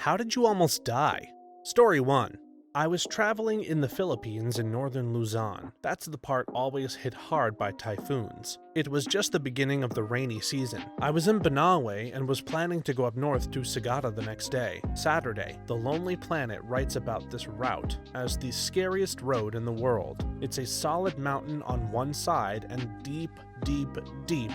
How did you almost die? Story 1. I was traveling in the Philippines in northern Luzon. That's the part always hit hard by typhoons. It was just the beginning of the rainy season. I was in Banawe and was planning to go up north to Sagada the next day. Saturday, The Lonely Planet writes about this route as the scariest road in the world. It's a solid mountain on one side and deep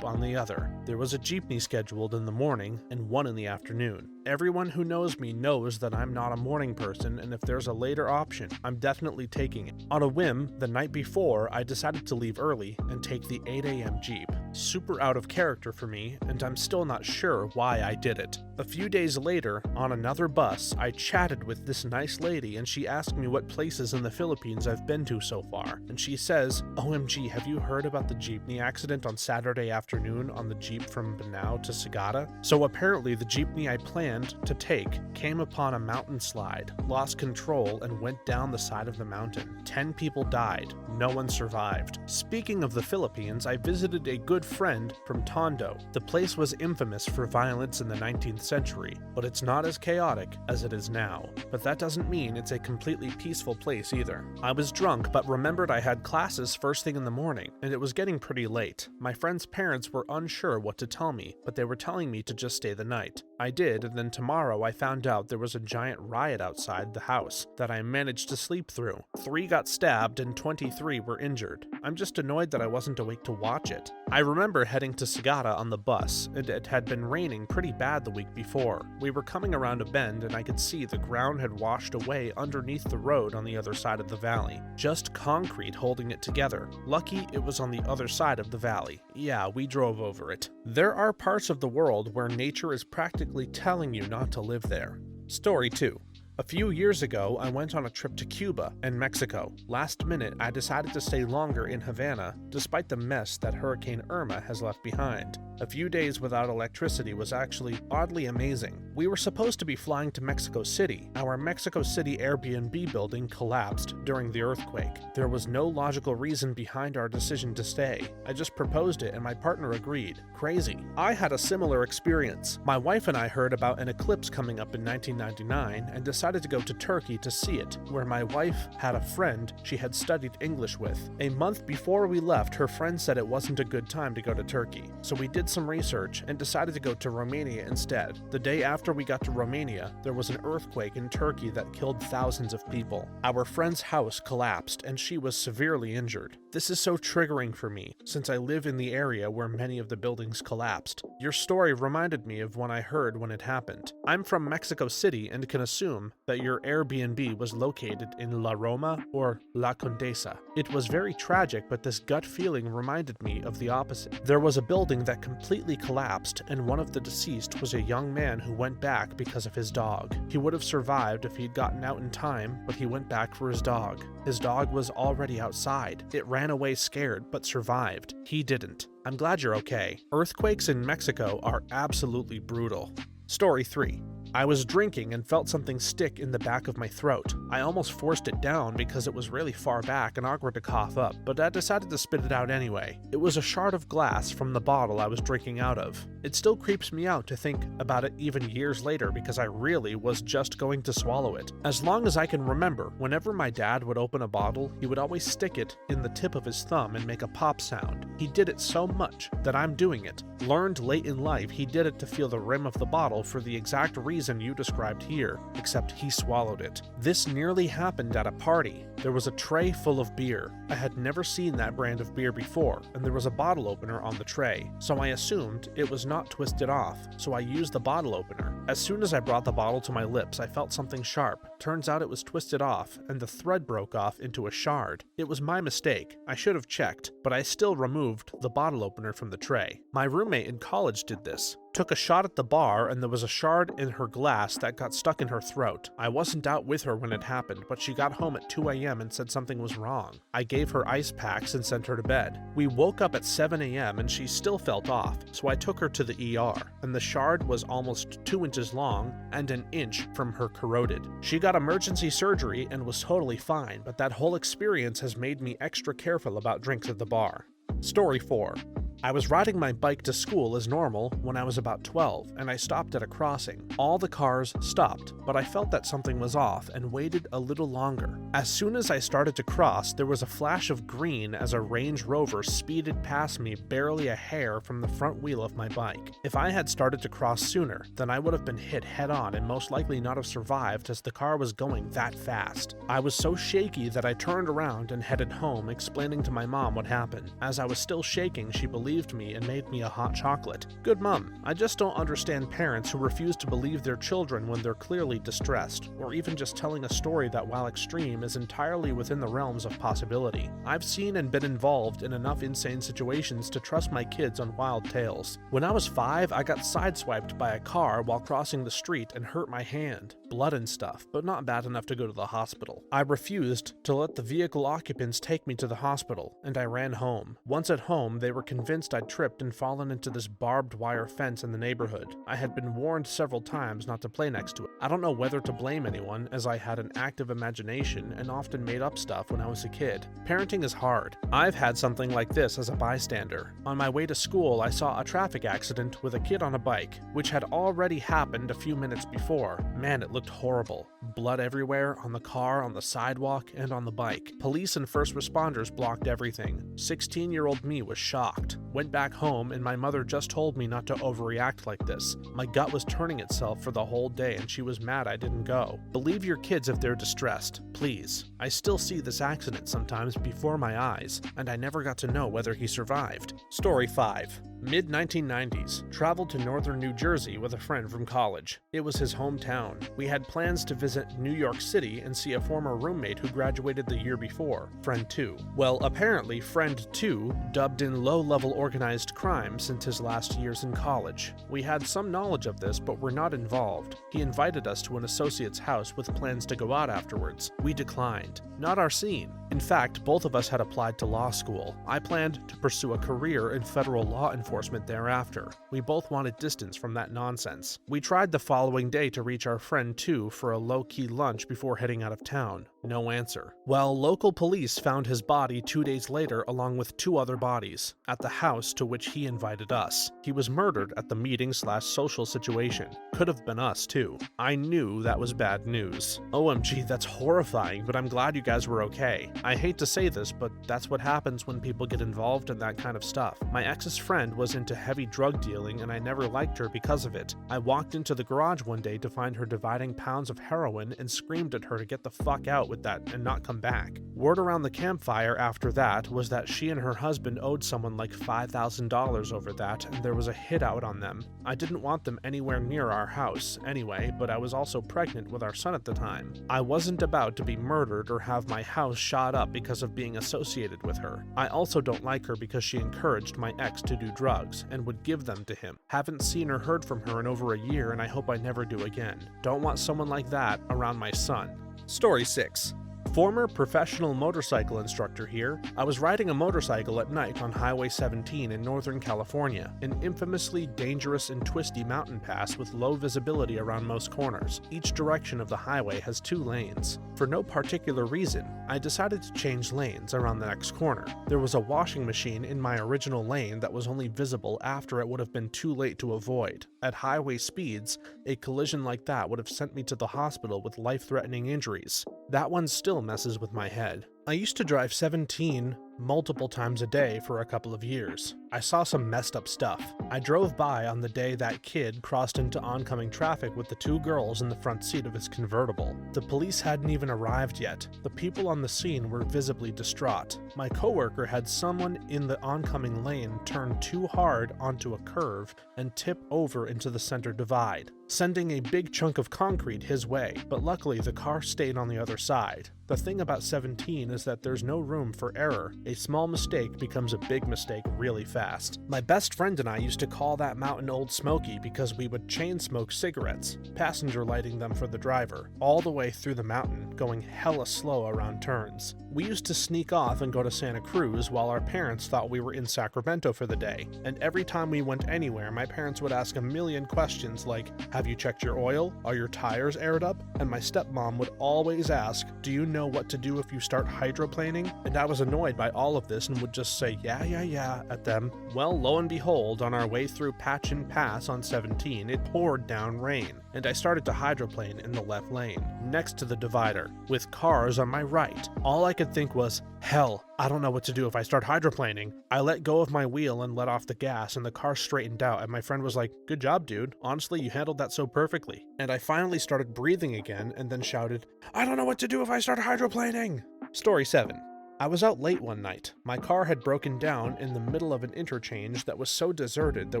on the other. There was a jeepney scheduled in the morning and one in the afternoon. Everyone who knows me knows that I'm not a morning person, and if there's a later option, I'm definitely taking it. On a whim, the night before, I decided to leave early and take the 8 a.m. Jeep. Super out of character for me, and I'm still not sure why I did it. A few days later, on another bus, I chatted with this nice lady and she asked me what places in the Philippines I've been to so far. And she says, "OMG, have you heard about the jeepney accident on Saturday afternoon on the Jeep from Banao to Sagada?" So apparently the jeepney I planned to take came upon a mountain slide, lost control, and went down the side of the mountain. 10 people died. No one survived. Speaking of the Philippines, I visited a good friend from Tondo. The place was infamous for violence in the 19th century, but it's not as chaotic as it is now. But that doesn't mean it's a completely peaceful place either. I was drunk, but remembered I had classes first thing in the morning, and it was getting pretty late. My friend's parents were unsure what to tell me, but they were telling me to just stay the night. I did, and then tomorrow I found out there was a giant riot outside the house that I managed to sleep through. 3 got stabbed and 23 were injured. I'm just annoyed that I wasn't awake to watch it. I remember heading to Sagada on the bus, and it had been raining pretty bad the week before. We were coming around a bend and I could see the ground had washed away underneath the road on the other side of the valley. Just concrete holding it together. Lucky it was on the other side of the valley. Yeah, we drove over it. There are parts of the world where nature is practically telling you not to live there. Story 2. A few years ago, I went on a trip to Cuba and Mexico. Last minute, I decided to stay longer in Havana, despite the mess that Hurricane Irma has left behind. A few days without electricity was actually oddly amazing. We were supposed to be flying to Mexico City. Our Mexico City Airbnb building collapsed during the earthquake. There was no logical reason behind our decision to stay. I just proposed it and my partner agreed. Crazy. I had a similar experience. My wife and I heard about an eclipse coming up in 1999 and decided to go to Turkey to see it, where my wife had a friend she had studied English with. A month before we left, her friend said it wasn't a good time to go to Turkey, so we did some research and decided to go to Romania instead. The day after we got to Romania, there was an earthquake in Turkey that killed thousands of people. Our friend's house collapsed and she was severely injured. This is so triggering for me, since I live in the area where many of the buildings collapsed. Your story reminded me of one I heard when it happened. I'm from Mexico City and can assume that your Airbnb was located in La Roma or La Condesa. It was very tragic, but this gut feeling reminded me of the opposite. There was a building that completely collapsed, and one of the deceased was a young man who went back because of his dog. He would have survived if he'd gotten out in time, but he went back for his dog. His dog was already outside. It ran away scared, but survived. He didn't. I'm glad you're okay. Earthquakes in Mexico are absolutely brutal. Story 3. I was drinking and felt something stick in the back of my throat. I almost forced it down because it was really far back and awkward to cough up, but I decided to spit it out anyway. It was a shard of glass from the bottle I was drinking out of. It still creeps me out to think about it even years later because I really was just going to swallow it. As long as I can remember, whenever my dad would open a bottle, he would always stick it in the tip of his thumb and make a pop sound. He did it so much that I'm doing it. Learned late in life he did it to feel the rim of the bottle for the exact reason you described here, except he swallowed it. This nearly happened at a party. There was a tray full of beer. I had never seen that brand of beer before, and there was a bottle opener on the tray, so I assumed it was not twisted off, so I used the bottle opener. As soon as I brought the bottle to my lips, I felt something sharp. Turns out it was twisted off, and the thread broke off into a shard. It was my mistake. I should have checked, but I still removed the bottle opener from the tray. My roommate in college did this. Took a shot at the bar and there was a shard in her glass that got stuck in her throat. I wasn't out with her when it happened, but she got home at 2 a.m. and said something was wrong. I gave her ice packs and sent her to bed. We woke up at 7 a.m. and she still felt off, so I took her to the ER, and the shard was almost 2 inches long and an inch from her corroded. She got emergency surgery and was totally fine, but that whole experience has made me extra careful about drinks at the bar. Story 4. I was riding my bike to school as normal when I was about 12, and I stopped at a crossing. All the cars stopped, but I felt that something was off and waited a little longer. As soon as I started to cross, there was a flash of green as a Range Rover speeded past me barely a hair from the front wheel of my bike. If I had started to cross sooner, then I would have been hit head-on and most likely not have survived as the car was going that fast. I was so shaky that I turned around and headed home, explaining to my mom what happened. As I was still shaking, she believed me and made me a hot chocolate. Good mom. I just don't understand parents who refuse to believe their children when they're clearly distressed, or even just telling a story that, while extreme, is entirely within the realms of possibility. I've seen and been involved in enough insane situations to trust my kids on wild tales. When I was 5, I got sideswiped by a car while crossing the street and hurt my hand. Blood and stuff, but not bad enough to go to the hospital. I refused to let the vehicle occupants take me to the hospital, and I ran home. Once at home, they were convinced I'd tripped and fallen into this barbed wire fence in the neighborhood. I had been warned several times not to play next to it. I don't know whether to blame anyone, as I had an active imagination and often made up stuff when I was a kid. Parenting is hard. I've had something like this as a bystander. On my way to school, I saw a traffic accident with a kid on a bike, which had already happened a few minutes before. Man, it looked horrible. Blood everywhere, on the car, on the sidewalk, and on the bike. Police and first responders blocked everything. 16-year-old me was shocked. Went back home, and my mother just told me not to overreact like this. My gut was turning itself for the whole day, and she was mad I didn't go. Believe your kids if they're distressed, please. I still see this accident sometimes before my eyes, and I never got to know whether he survived. Story 5. Mid-1990s, traveled to northern New Jersey with a friend from college. It was his hometown. We had plans to visit New York City and see a former roommate who graduated the year before, Friend 2. Well, apparently Friend 2 dubbed in low-level organized crime since his last years in college. We had some knowledge of this, but were not involved. He invited us to an associate's house with plans to go out afterwards. We declined. Not our scene. In fact, both of us had applied to law school. I planned to pursue a career in federal law enforcement thereafter. We both wanted distance from that nonsense. We tried the following day to reach our friend 2 for a low-key lunch before heading out of town. No answer. Well, local police found his body 2 days later along with 2 other bodies at the house to which he invited us. He was murdered at the meeting/social situation. Could have been us too. I knew that was bad news. OMG, that's horrifying, but I'm glad you guys were okay. I hate to say this, but that's what happens when people get involved in that kind of stuff. My ex's friend was into heavy drug dealing, and I never liked her because of it. I walked into the garage one day to find her dividing pounds of heroin and screamed at her to get the fuck out with that and not come back. Word around the campfire after that was that she and her husband owed someone like $5,000 over that, and there was a hit out on them. I didn't want them anywhere near our house anyway, but I was also pregnant with our son at the time. I wasn't about to be murdered or have my house shot up because of being associated with her. I also don't like her because she encouraged my ex to do drugs and would give them to him. Haven't seen or heard from her in over a year, and I hope I never do again. Don't want someone like that around my son. Story 6. Former professional motorcycle instructor here. I was riding a motorcycle at night on Highway 17 in Northern California, an infamously dangerous and twisty mountain pass with low visibility around most corners. Each direction of the highway has 2 lanes. For no particular reason, I decided to change lanes around the next corner. There was a washing machine in my original lane that was only visible after it would have been too late to avoid. At highway speeds, a collision like that would have sent me to the hospital with life-threatening injuries. That one still messes with my head. I used to drive 17 multiple times a day for a couple of years. I saw some messed up stuff. I drove by on the day that kid crossed into oncoming traffic with the 2 girls in the front seat of his convertible. The police hadn't even arrived yet. The people on the scene were visibly distraught. My coworker had someone in the oncoming lane turn too hard onto a curve and tip over into the center divide, sending a big chunk of concrete his way, but luckily the car stayed on the other side. The thing about 17 is that there's no room for error. A small mistake becomes a big mistake really fast. My best friend and I used to call that mountain Old Smoky because we would chain smoke cigarettes, passenger lighting them for the driver, all the way through the mountain, going hella slow around turns. We used to sneak off and go to Santa Cruz while our parents thought we were in Sacramento for the day, and every time we went anywhere, my parents would ask a million questions like, have you checked your oil? Are your tires aired up? And my stepmom would always ask, do you know what to do if you start hydroplaning? And I was annoyed by all of this and would just say yeah at them. Well, lo and behold, on our way through Patchen Pass on 17, it poured down rain, and I started to hydroplane in the left lane, next to the divider, with cars on my right. All I could think was, hell, I don't know what to do if I start hydroplaning. I let go of my wheel and let off the gas, and the car straightened out, and my friend was like, good job, dude. Honestly, you handled that so perfectly. And I finally started breathing again, and then shouted, I don't know what to do if I start hydroplaning. Story 7. I was out late one night. My car had broken down in the middle of an interchange that was so deserted there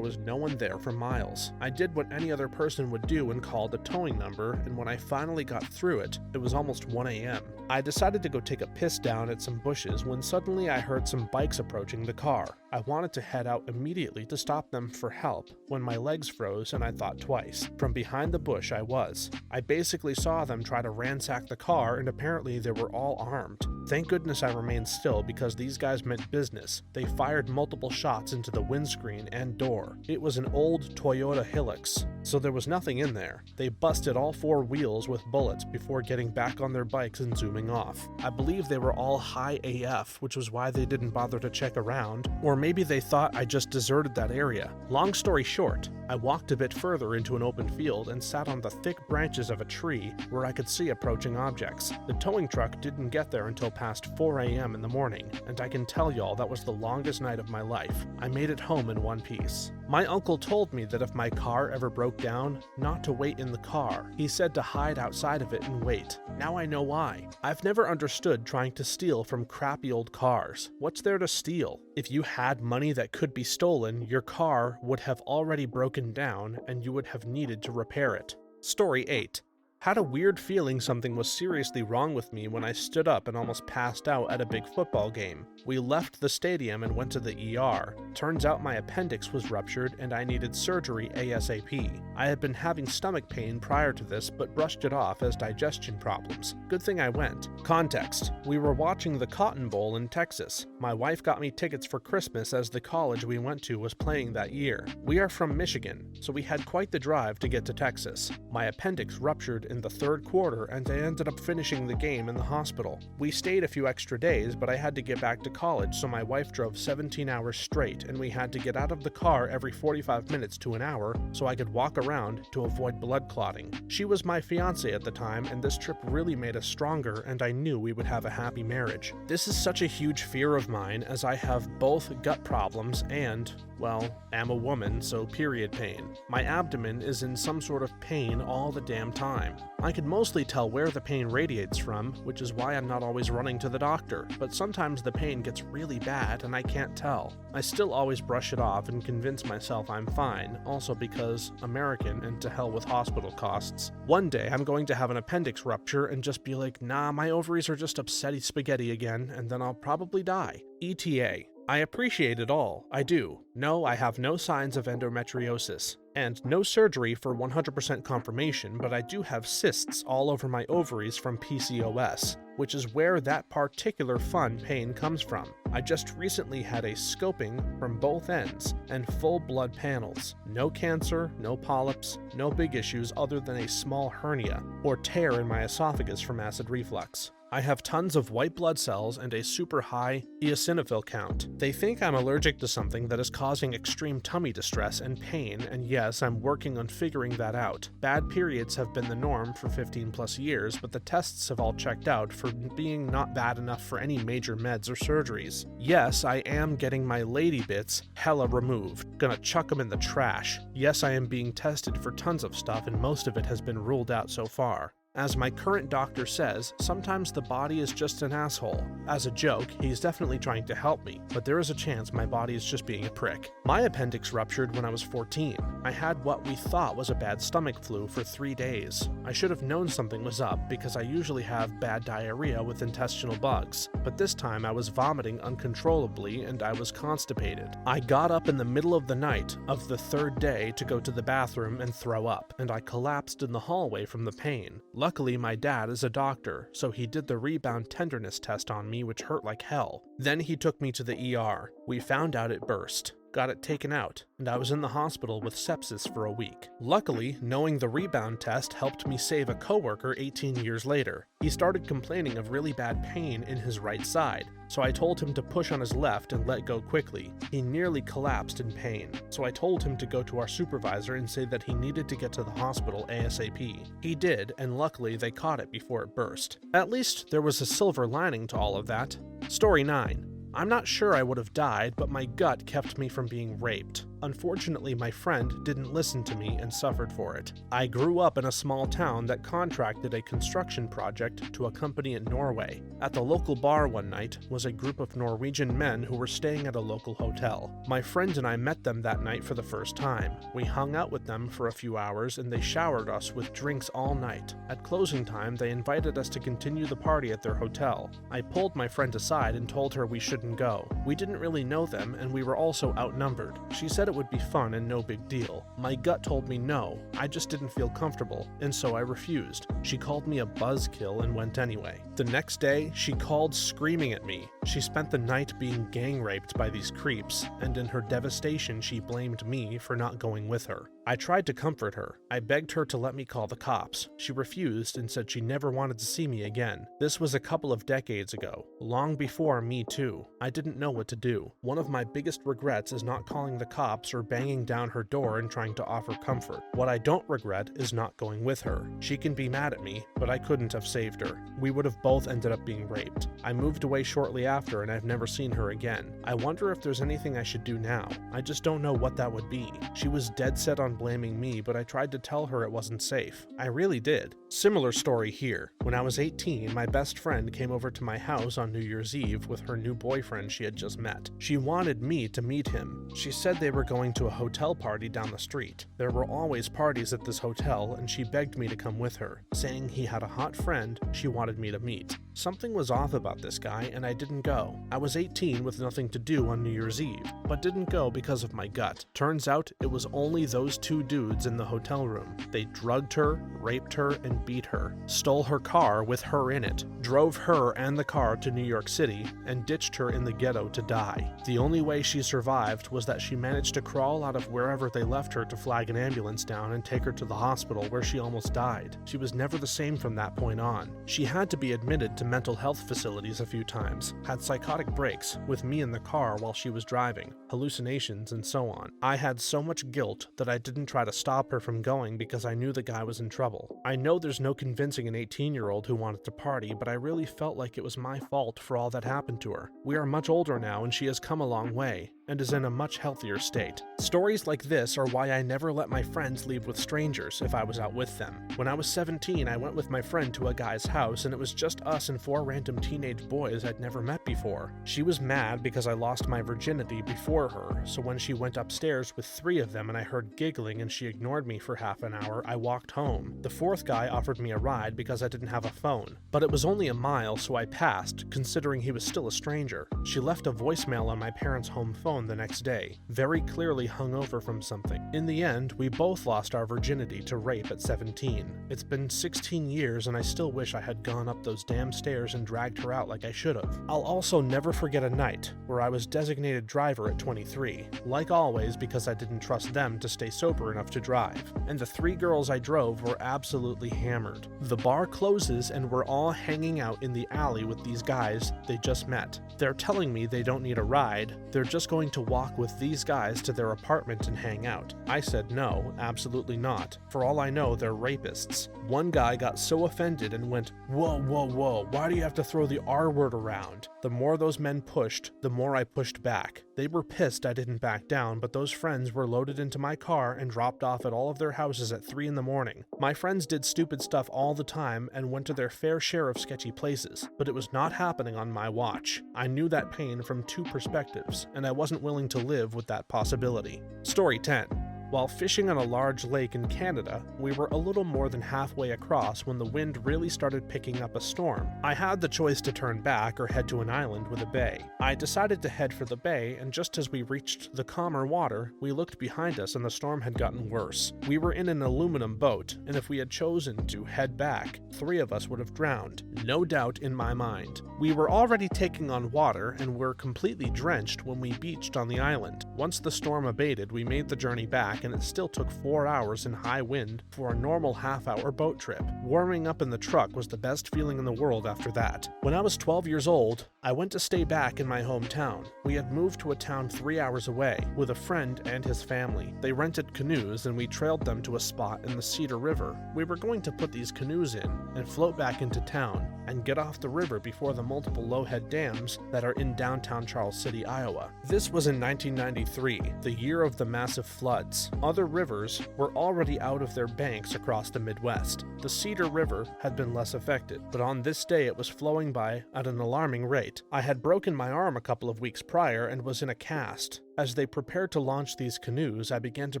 was no one there for miles. I did what any other person would do and called a towing number, and when I finally got through it, it was almost 1 a.m. I decided to go take a piss down at some bushes when suddenly I heard some bikes approaching the car. I wanted to head out immediately to stop them for help when my legs froze and I thought twice. From behind the bush I basically saw them try to ransack the car, and apparently they were all armed. Thank goodness I remained still because these guys meant business. They fired multiple shots into the windscreen and door. It was an old Toyota Hilux, so there was nothing in there. They busted all 4 wheels with bullets before getting back on their bikes and zooming off. I believe they were all high AF, which was why they didn't bother to check around, or maybe they thought I just deserted that area. Long story short, I walked a bit further into an open field and sat on the thick branches of a tree where I could see approaching objects. The towing truck didn't get there until past 4 a.m. in the morning, and I can tell y'all that was the longest night of my life. I made it home in one piece. My uncle told me that if my car ever broke down, not to wait in the car. He said to hide outside of it and wait. Now I know why. I've never understood trying to steal from crappy old cars. What's there to steal? If you had money that could be stolen, your car would have already broken down and you would have needed to repair it. Story 8. Had a weird feeling something was seriously wrong with me when I stood up and almost passed out at a big football game. We left the stadium and went to the ER. Turns out my appendix was ruptured and I needed surgery ASAP. I had been having stomach pain prior to this but brushed it off as digestion problems. Good thing I went. Context: we were watching the Cotton Bowl in Texas. My wife got me tickets for Christmas as the college we went to was playing that year. We are from Michigan, so we had quite the drive to get to Texas. My appendix ruptured in the third quarter and I ended up finishing the game in the hospital. We stayed a few extra days, but I had to get back to college, so my wife drove 17 hours straight and we had to get out of the car every 45 minutes to an hour so I could walk around to avoid blood clotting. She was my fiance at the time, and this trip really made us stronger, and I knew we would have a happy marriage. This is such a huge fear of mine as I have both gut problems and, well, am a woman, so period pain. My abdomen is in some sort of pain all the damn time. I can mostly tell where the pain radiates from, which is why I'm not always running to the doctor, but sometimes the pain gets really bad and I can't tell. I still always brush it off and convince myself I'm fine, also because American and to hell with hospital costs. One day I'm going to have an appendix rupture and just be like, nah, my ovaries are just upsetty spaghetti again, and then I'll probably die. ETA. I appreciate it all, I do. No, I have no signs of endometriosis, and no surgery for 100% confirmation, but I do have cysts all over my ovaries from PCOS, which is where that particular fun pain comes from. I just recently had a scoping from both ends and full blood panels. No cancer, no polyps, no big issues other than a small hernia or tear in my esophagus from acid reflux. I have tons of white blood cells and a super high eosinophil count. They think I'm allergic to something that is causing extreme tummy distress and pain, and yes, I'm working on figuring that out. Bad periods have been the norm for 15 plus years, but the tests have all checked out for being not bad enough for any major meds or surgeries. Yes, I am getting my lady bits hella removed. Gonna chuck them in the trash. Yes, I am being tested for tons of stuff and most of it has been ruled out so far. As my current doctor says, sometimes the body is just an asshole. As a joke, he's definitely trying to help me, but there is a chance my body is just being a prick. My appendix ruptured when I was 14. I had what we thought was a bad stomach flu for 3 days. I should have known something was up because I usually have bad diarrhea with intestinal bugs, but this time I was vomiting uncontrollably and I was constipated. I got up in the middle of the night of the 3rd day to go to the bathroom and throw up, and I collapsed in the hallway from the pain. Luckily, my dad is a doctor, so he did the rebound tenderness test on me, which hurt like hell. Then he took me to the ER. We found out it burst. Got it taken out, and I was in the hospital with sepsis for a week. Luckily, knowing the rebound test helped me save a coworker 18 years later. He started complaining of really bad pain in his right side, so I told him to push on his left and let go quickly. He nearly collapsed in pain, so I told him to go to our supervisor and say that he needed to get to the hospital ASAP. He did, and luckily they caught it before it burst. At least there was a silver lining to all of that. Story 9. I'm not sure I would have died, but my gut kept me from being raped. Unfortunately, my friend didn't listen to me and suffered for it. I grew up in a small town that contracted a construction project to a company in Norway. At the local bar one night was a group of Norwegian men who were staying at a local hotel. My friend and I met them that night for the first time. We hung out with them for a few hours and they showered us with drinks all night. At closing time, they invited us to continue the party at their hotel. I pulled my friend aside and told her we shouldn't go. We didn't really know them and we were also outnumbered. She said it would be fun and no big deal. My gut told me no, I just didn't feel comfortable, and so I refused. She called me a buzzkill and went anyway. The next day, she called screaming at me. She spent the night being gang raped by these creeps, and in her devastation she blamed me for not going with her. I tried to comfort her. I begged her to let me call the cops. She refused and said she never wanted to see me again. This was a couple of decades ago, long before Me Too. I didn't know what to do. One of my biggest regrets is not calling the cops or banging down her door and trying to offer comfort. What I don't regret is not going with her. She can be mad at me, but I couldn't have saved her. We would have both ended up being raped. I moved away shortly after and I've never seen her again. I wonder if there's anything I should do now. I just don't know what that would be. She was dead set on blaming me, but I tried to tell her it wasn't safe. I really did. Similar story here. When I was 18, my best friend came over to my house on New Year's Eve with her new boyfriend she had just met. She wanted me to meet him. She said they were going to a hotel party down the street. There were always parties at this hotel, and she begged me to come with her, saying he had a hot friend she wanted me to meet. Something was off about this guy, and I didn't go. I was 18 with nothing to do on New Year's Eve, but didn't go because of my gut. Turns out it was only those two dudes in the hotel room. They drugged her, raped her, and beat her, stole her car with her in it, drove her and the car to New York City, and ditched her in the ghetto to die. The only way she survived was that she managed to crawl out of wherever they left her to flag an ambulance down and take her to the hospital where she almost died. She was never the same from that point on. She had to be admitted to mental health facilities a few times, had psychotic breaks with me in the car while she was driving, hallucinations, and so on. I had so much guilt that I didn't try to stop her from going because I knew the guy was in trouble. I know there's no convincing an 18-year-old who wanted to party, but I really felt like it was my fault for all that happened to her. We are much older now and she has come a long way, and is in a much healthier state. Stories like this are why I never let my friends leave with strangers if I was out with them. When I was 17, I went with my friend to a guy's house and it was just us and 4 random teenage boys I'd never met before. She was mad because I lost my virginity before her, so when she went upstairs with 3 of them and I heard giggling and she ignored me for half an hour, I walked home. The 4th guy offered me a ride because I didn't have a phone, but it was only a mile, so I passed, considering he was still a stranger. She left a voicemail on my parents' home phone the next day, very clearly hungover from something. In the end, we both lost our virginity to rape at 17. It's been 16 years and I still wish I had gone up those damn stairs and dragged her out like I should have. I'll also never forget a night where I was designated driver at 23, like always because I didn't trust them to stay sober enough to drive, and the 3 girls I drove were absolutely hammered. The bar closes and we're all hanging out in the alley with these guys they just met. They're telling me they don't need a ride, they're just going to walk with these guys to their apartment and hang out. I said no, absolutely not. For all I know, they're rapists. One guy got so offended and went, "Whoa, whoa, whoa, why do you have to throw the R word around?" The more those men pushed, the more I pushed back. They were pissed I didn't back down, but those friends were loaded into my car and dropped off at all of their houses at 3 in the morning. My friends did stupid stuff all the time and went to their fair share of sketchy places, but it was not happening on my watch. I knew that pain from 2 perspectives, and I wasn't willing to live with that possibility. Story 10. While fishing on a large lake in Canada, we were a little more than halfway across when the wind really started picking up a storm. I had the choice to turn back or head to an island with a bay. I decided to head for the bay, and just as we reached the calmer water, we looked behind us and the storm had gotten worse. We were in an aluminum boat, and if we had chosen to head back, 3 of us would have drowned. No doubt in my mind. We were already taking on water and were completely drenched when we beached on the island. Once the storm abated, we made the journey back, and it still took 4 hours in high wind for a normal half-hour boat trip. Warming up in the truck was the best feeling in the world after that. When I was 12 years old, I went to stay back in my hometown. We had moved to a town 3 hours away with a friend and his family. They rented canoes and we trailed them to a spot in the Cedar River. We were going to put these canoes in and float back into town and get off the river before the multiple low-head dams that are in downtown Charles City, Iowa. This was in 1993, the year of the massive floods. Other rivers were already out of their banks across the Midwest. The Cedar River had been less affected, but on this day it was flowing by at an alarming rate. I had broken my arm a couple of weeks prior and was in a cast. As they prepared to launch these canoes, I began to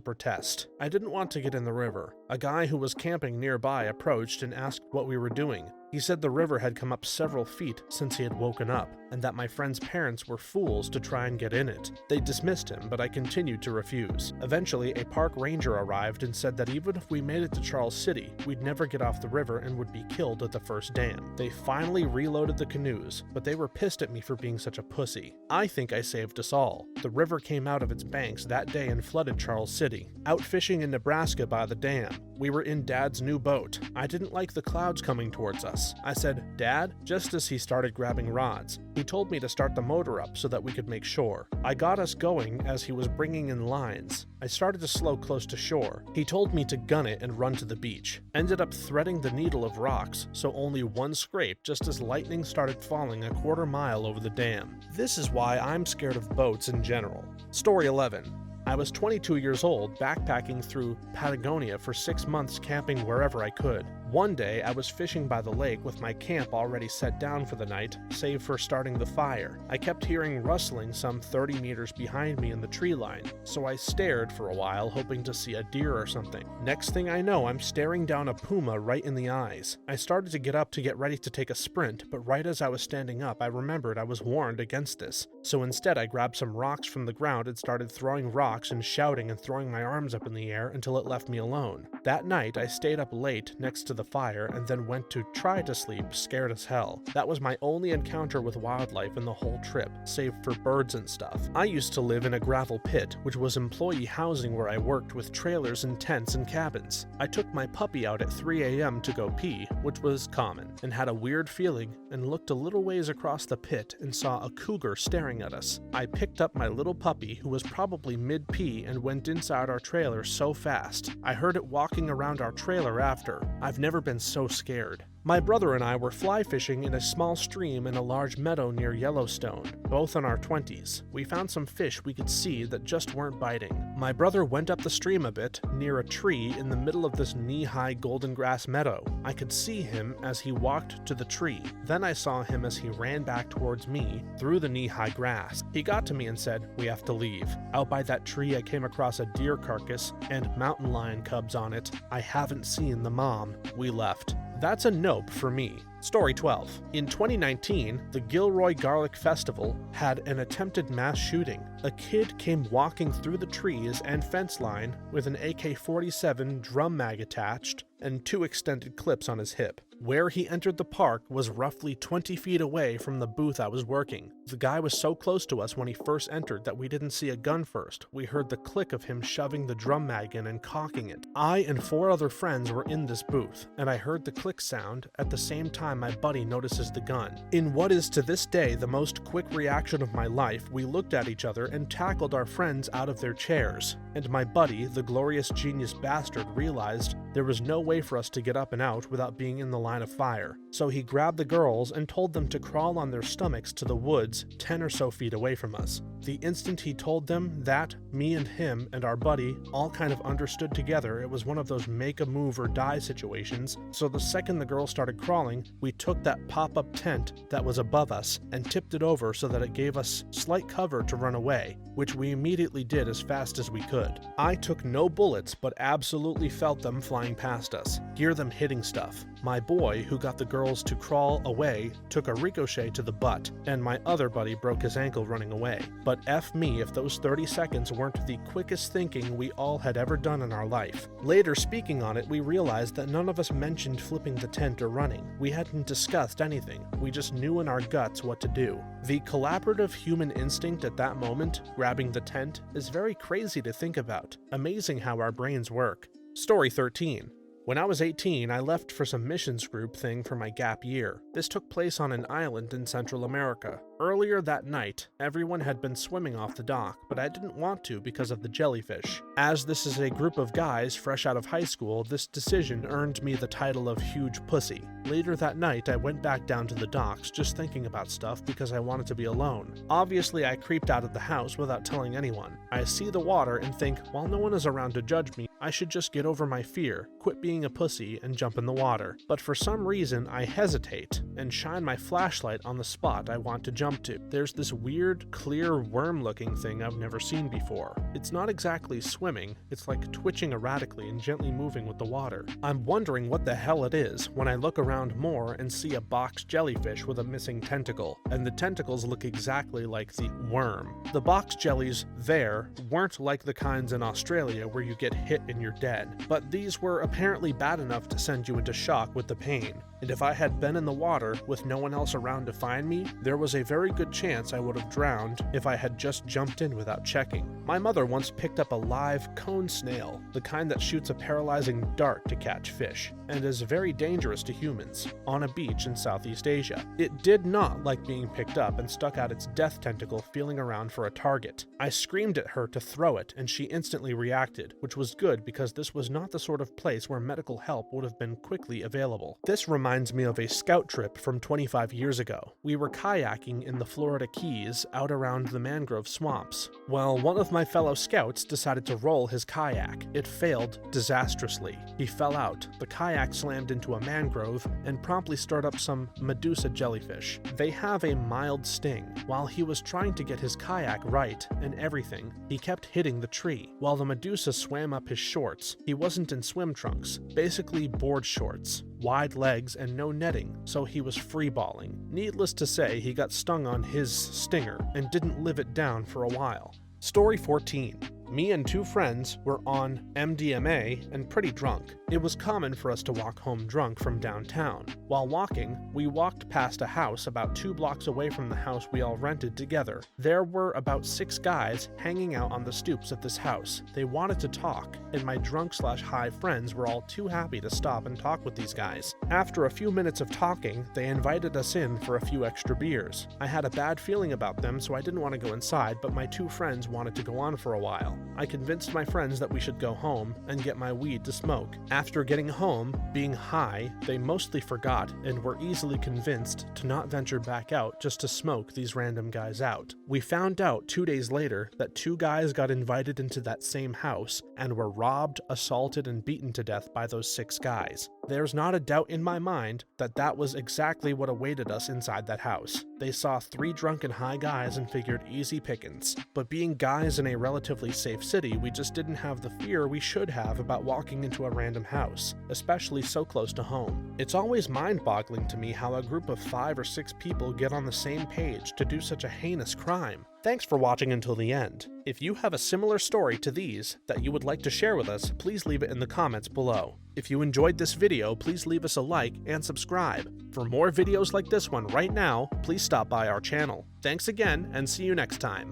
protest. I didn't want to get in the river. A guy who was camping nearby approached and asked what we were doing. He said the river had come up several feet since he had woken up, and that my friend's parents were fools to try and get in it. They dismissed him, but I continued to refuse. Eventually, a park ranger arrived and said that even if we made it to Charles City, we'd never get off the river and would be killed at the first dam. They finally reloaded the canoes, but they were pissed at me for being such a pussy. I think I saved us all. The river came out of its banks that day and flooded Charles City. Out fishing in Nebraska by the dam, we were in Dad's new boat. I didn't like the clouds coming towards us. I said, "Dad," just as he started grabbing rods. He told me to start the motor up so that we could make shore. I got us going as he was bringing in lines. I started to slow close to shore. He told me to gun it and run to the beach. Ended up threading the needle of rocks, so only one scrape just as lightning started falling a quarter mile over the dam. This is why I'm scared of boats in general. Story 11. I was 22 years old, backpacking through Patagonia for 6 months, camping wherever I could. One day, I was fishing by the lake with my camp already set down for the night, save for starting the fire. I kept hearing rustling some 30 meters behind me in the tree line, so I stared for a while, hoping to see a deer or something. Next thing I know, I'm staring down a puma right in the eyes. I started to get up to get ready to take a sprint, but right as I was standing up, I remembered I was warned against this. So instead, I grabbed some rocks from the ground and started throwing rocks and shouting and throwing my arms up in the air until it left me alone. That night, I stayed up late next to the fire and then went to try to sleep, scared as hell. That was my only encounter with wildlife in the whole trip, save for birds and stuff. I used to live in a gravel pit, which was employee housing where I worked with trailers and tents and cabins. I took my puppy out at 3 a.m. to go pee, which was common, and had a weird feeling and looked a little ways across the pit and saw a cougar staring at us. I picked up my little puppy, who was probably mid-pee, and went inside our trailer so fast. I heard it walking around our trailer after. I've never been so scared. My brother and I were fly fishing in a small stream in a large meadow near Yellowstone, both in our 20s. We found some fish we could see that just weren't biting. My brother went up the stream a bit, near a tree in the middle of this knee-high golden grass meadow. I could see him as he walked to the tree. Then I saw him as he ran back towards me through the knee-high grass. He got to me and said, "We have to leave." Out by that tree I came across a deer carcass and mountain lion cubs on it. I haven't seen the mom. We left. That's a nope for me. Story 12. In 2019, the Gilroy Garlic Festival had an attempted mass shooting. A kid came walking through the trees and fence line with an AK-47 drum mag attached and 2 extended clips on his hip. Where he entered the park was roughly 20 feet away from the booth I was working. The guy was so close to us when he first entered that we didn't see a gun first. We heard the click of him shoving the drum mag in and cocking it. I and 4 other friends were in this booth, and I heard the click sound at the same time my buddy notices the gun. In what is to this day the most quick reaction of my life, we looked at each other and tackled our friends out of their chairs. And my buddy, the glorious genius bastard, realized There was no way for us to get up and out without being in the line of fire, so he grabbed the girls and told them to crawl on their stomachs to the woods 10 or so feet away from us. The instant he told them that, me and him and our buddy all kind of understood together it was one of those make a move or die situations, so the second the girls started crawling, we took that pop-up tent that was above us and tipped it over so that it gave us slight cover to run away, which we immediately did as fast as we could. I took no bullets, but absolutely felt them flying past us, hear them hitting stuff. My boy, who got the girls to crawl away, took a ricochet to the butt, and my other buddy broke his ankle running away. But F me if those 30 seconds weren't the quickest thinking we all had ever done in our life. Later, speaking on it, we realized that none of us mentioned flipping the tent or running. We hadn't discussed anything, we just knew in our guts what to do. The collaborative human instinct at that moment, grabbing the tent, is very crazy to think about. Amazing how our brains work. Story 13. When I was 18, I left for some missions group thing for my gap year. This took place on an island in Central America. Earlier that night, everyone had been swimming off the dock, but I didn't want to because of the jellyfish. As this is a group of guys fresh out of high school, this decision earned me the title of huge pussy. Later that night, I went back down to the docks just thinking about stuff because I wanted to be alone. Obviously, I creeped out of the house without telling anyone. I see the water and think, while no one is around to judge me, I should just get over my fear, quit being a pussy, and jump in the water. But for some reason, I hesitate and shine my flashlight on the spot I want to jump to. There's this weird, clear, worm-looking thing I've never seen before. It's not exactly swimming, it's like twitching erratically and gently moving with the water. I'm wondering what the hell it is when I look around more and see a box jellyfish with a missing tentacle, and the tentacles look exactly like the worm. The box jellies there weren't like the kinds in Australia where you get hit and you're dead, but these were apparently bad enough to send you into shock with the pain. And if I had been in the water with no one else around to find me, there was a very good chance I would have drowned if I had just jumped in without checking. My mother once picked up a live cone snail, the kind that shoots a paralyzing dart to catch fish, and is very dangerous to humans, on a beach in Southeast Asia. It did not like being picked up and stuck out its death tentacle feeling around for a target. I screamed at her to throw it, and she instantly reacted, which was good because this was not the sort of place where medical help would have been quickly available. This reminds me of a scout trip from 25 years ago. We were kayaking in the Florida Keys out around the mangrove swamps. Well, one of my fellow scouts decided to roll his kayak. It failed disastrously. He fell out, the kayak slammed into a mangrove, and promptly stirred up some Medusa jellyfish. They have a mild sting. While he was trying to get his kayak right and everything, he kept hitting the tree. While the Medusa swam up his shorts, he wasn't in swim trunks, basically board shorts, wide legs and no netting, so he was freeballing. Needless to say, he got stung on his stinger and didn't live it down for a while. Story 14. Me and two friends were on MDMA and pretty drunk. It was common for us to walk home drunk from downtown. While walking, we walked past a house about 2 blocks away from the house we all rented together. There were about 6 guys hanging out on the stoops of this house. They wanted to talk, and my drunk/high friends were all too happy to stop and talk with these guys. After a few minutes of talking, they invited us in for a few extra beers. I had a bad feeling about them, so I didn't want to go inside, but my 2 friends wanted to go on for a while. I convinced my friends that we should go home and get my weed to smoke. After getting home, being high, they mostly forgot and were easily convinced to not venture back out just to smoke these random guys out. We found out 2 days later that 2 guys got invited into that same house and were robbed, assaulted, and beaten to death by those 6 guys. There's not a doubt in my mind that that was exactly what awaited us inside that house. They saw 3 drunken high guys and figured easy pickings. But being guys in a relatively safe city, we just didn't have the fear we should have about walking into a random house, especially so close to home. It's always mind-boggling to me how a group of 5 or 6 people get on the same page to do such a heinous crime. Thanks for watching until the end. If you have a similar story to these that you would like to share with us, please leave it in the comments below. If you enjoyed this video, please leave us a like and subscribe. For more videos like this one right now, please stop by our channel. Thanks again, and see you next time.